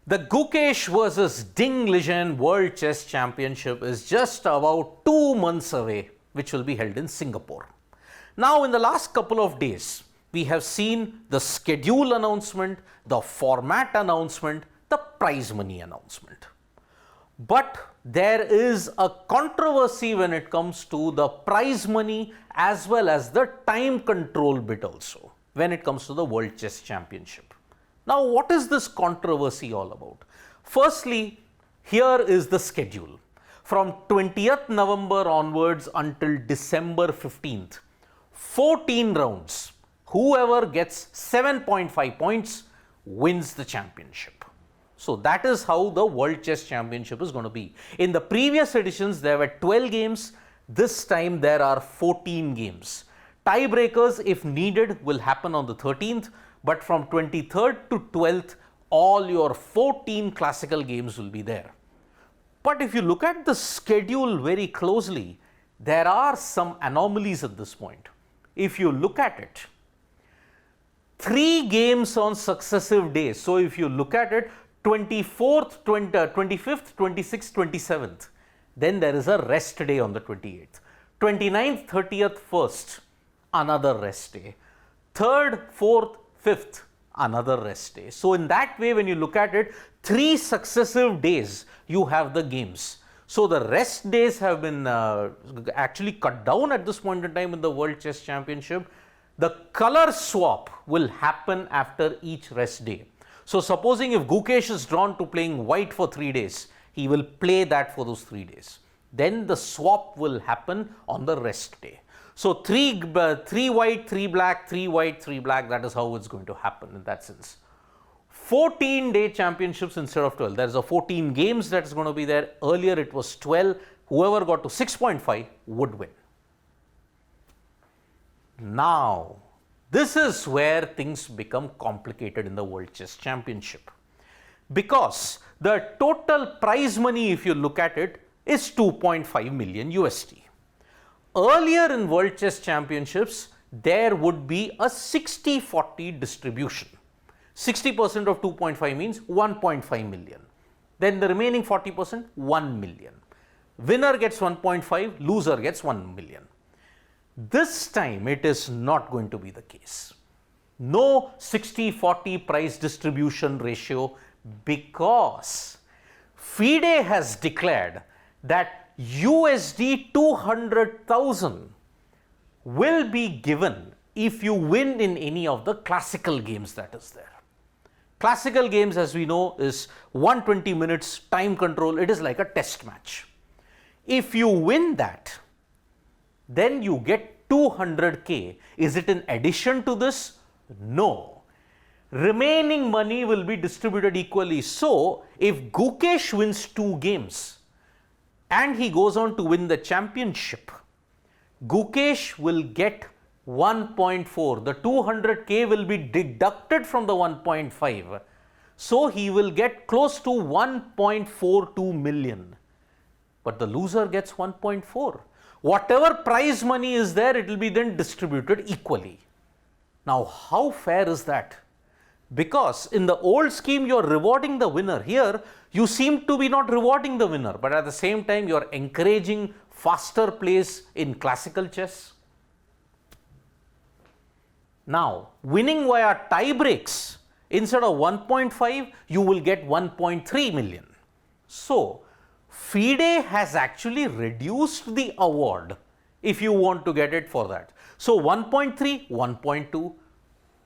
The Gukesh versus Liren World Chess Championship is just about 2 months away, which will be held in Singapore. Now, in the last couple of days, we have seen the schedule announcement, the format announcement, the prize money announcement. But there is a controversy when it comes to the prize money as well as the time control bit also when it comes to the World Chess Championship. Now, what is this controversy all about? Firstly, here is the schedule. From 20th November onwards until December 15th, 14 rounds. Whoever gets 7.5 points wins the championship. So that is how the World Chess Championship is going to be. In the previous editions, there were 12 games. This time there are 14 games. Tiebreakers, if needed, will happen on the 13th. But from 23rd to 12th, all your 14 classical games will be there. But if you look at the schedule very closely, there are some anomalies at this point. If you look at it, 3 games on successive days. So if you look at it, 24th, 25th, 26th, 27th, then there is a rest day on the 28th. 29th, 30th, 1st, another rest day. 3rd, 4th, 5th, another rest day. So in that way, when you look at it, 3 successive days you have the games. So the rest days have been actually cut down at this point in time in the World Chess Championship. The color swap will happen after each rest day. So supposing if Gukesh is drawn to playing white for 3 days, he will play that for those 3 days. Then the swap will happen on the rest day. So 3 white, 3 black, 3 white, 3 black, that is how it's going to happen in that sense. 14-day championships instead of 12. There's a 14 games that is going to be there. Earlier it was 12. Whoever got to 6.5 would win. Now, this is where things become complicated in the World Chess Championship. Because the total prize money, if you look at it, is 2.5 million USD. Earlier in World Chess Championships, there would be a 60-40 distribution. 60% of 2.5 means 1.5 million. Then the remaining 40%, 1 million. Winner gets 1.5, loser gets 1 million. This time it is not going to be the case. No 60-40 prize distribution ratio because FIDE has declared that USD 200,000 will be given if you win in any of the classical games that is there. Classical games, as we know, is 120 minutes time control. It is like a test match. If you win that, then you get 200K. Is it in addition to this? No. Remaining money will be distributed equally. So, if Gukesh wins 2 games and he goes on to win the championship, Gukesh will get 1.4. The 200K will be deducted from the 1.5. So, he will get close to 1.42 million. But the loser gets 1.4. Whatever prize money is there, it will be then distributed equally. Now, how fair is that? Because in the old scheme, you are rewarding the winner. Here, you seem to be not rewarding the winner, but at the same time, you are encouraging faster plays in classical chess. Now, winning via tie breaks, instead of 1.5, you will get 1.3 million. So, FIDE has actually reduced the award if you want to get it for that. So, 1.3, 1.2.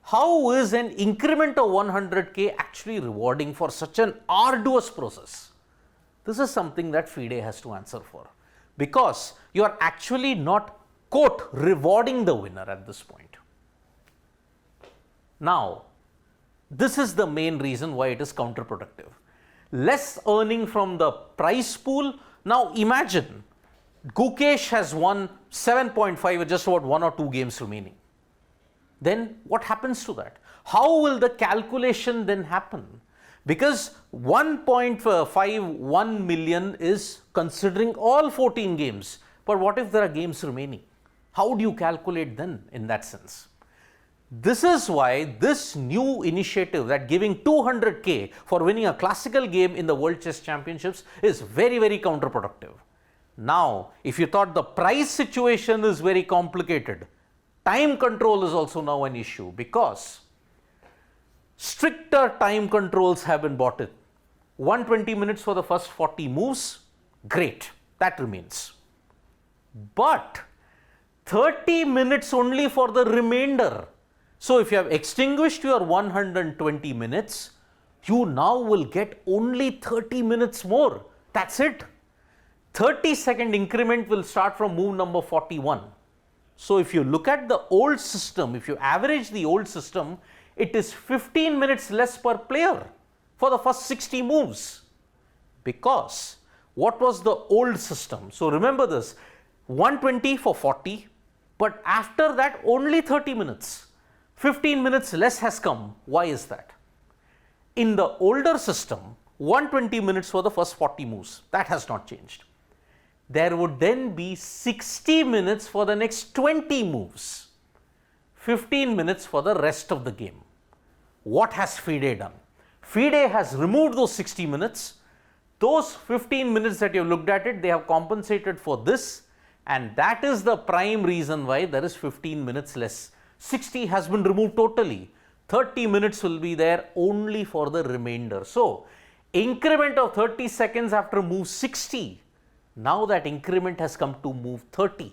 How is an increment of 100K actually rewarding for such an arduous process? This is something that FIDE has to answer for, because you are actually not, quote, rewarding the winner at this point. Now, this is the main reason why it is counterproductive. Less earning from the prize pool. Now, imagine Gukesh has won 7.5 with just about 1 or 2 games remaining. Then what happens to that? How will the calculation then happen? Because 1.51 million is considering all 14 games. But what if there are games remaining? How do you calculate then in that sense? This is why this new initiative that giving 200K for winning a classical game in the World Chess Championships is very, very counterproductive. Now, if you thought the prize situation is very complicated, time control is also now an issue because stricter time controls have been brought in. 120 minutes for the first 40 moves, great, that remains. But 30 minutes only for the remainder. So if you have extinguished your 120 minutes, you now will get only 30 minutes more. That's it. 30-second increment will start from move number 41. So if you look at the old system, if you average the old system, it is 15 minutes less per player for the first 60 moves. Because what was the old system? So remember this, 120 for 40, but after that only 30 minutes. 15 minutes less has come. Why is that? In the older system, 120 minutes for the first 40 moves. That has not changed. There would then be 60 minutes for the next 20 moves. 15 minutes for the rest of the game. What has FIDE done? FIDE has removed those 60 minutes. Those 15 minutes that you looked at it, they have compensated for this, and that is the prime reason why there is 15 minutes less. 60 has been removed totally. 30 minutes will be there only for the remainder. So, increment of 30 seconds after move 60. Now that increment has come to move 30,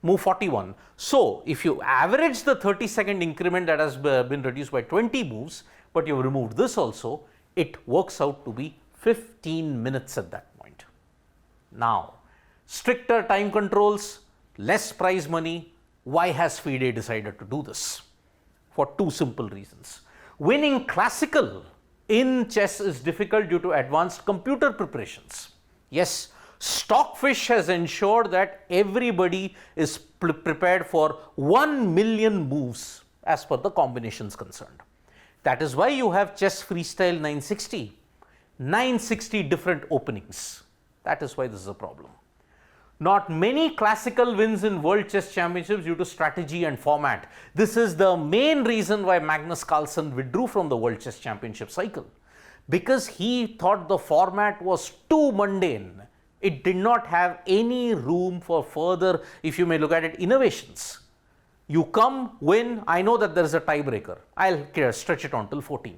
move 41. So, if you average the 30-second increment that has been reduced by 20 moves, but you have removed this also, it works out to be 15 minutes at that point. Now, stricter time controls, less prize money. Why has FIDE decided to do this? For two simple reasons. Winning classical in chess is difficult due to advanced computer preparations. Yes, Stockfish has ensured that everybody is prepared for 1 million moves as per the combinations concerned. That is why you have Chess Freestyle 960, 960 different openings. That is why this is a problem. Not many classical wins in World Chess Championships due to strategy and format. This is the main reason why Magnus Carlsen withdrew from the World Chess Championship cycle, because he thought the format was too mundane. It did not have any room for further, if you may look at it, innovations. You come, win, I know that there is a tiebreaker. I'll stretch it on till 14.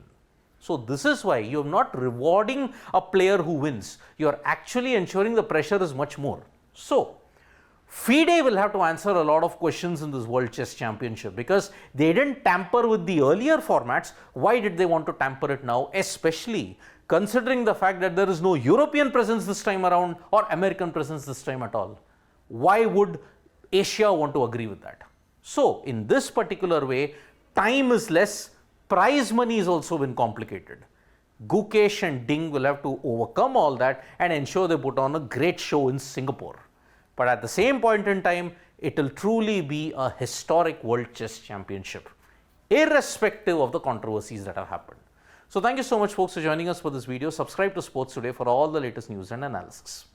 So this is why you're not rewarding a player who wins. You're actually ensuring the pressure is much more. So, FIDE will have to answer a lot of questions in this World Chess Championship because they didn't tamper with the earlier formats. Why did they want to tamper it now? Especially considering the fact that there is no European presence this time around or American presence this time at all. Why would Asia want to agree with that? So, in this particular way, time is less, prize money has also been complicated. Gukesh and Ding will have to overcome all that and ensure they put on a great show in Singapore. But at the same point in time, it will truly be a historic World Chess Championship, irrespective of the controversies that have happened. So thank you so much folks for joining us for this video. Subscribe to Sports Today for all the latest news and analysis.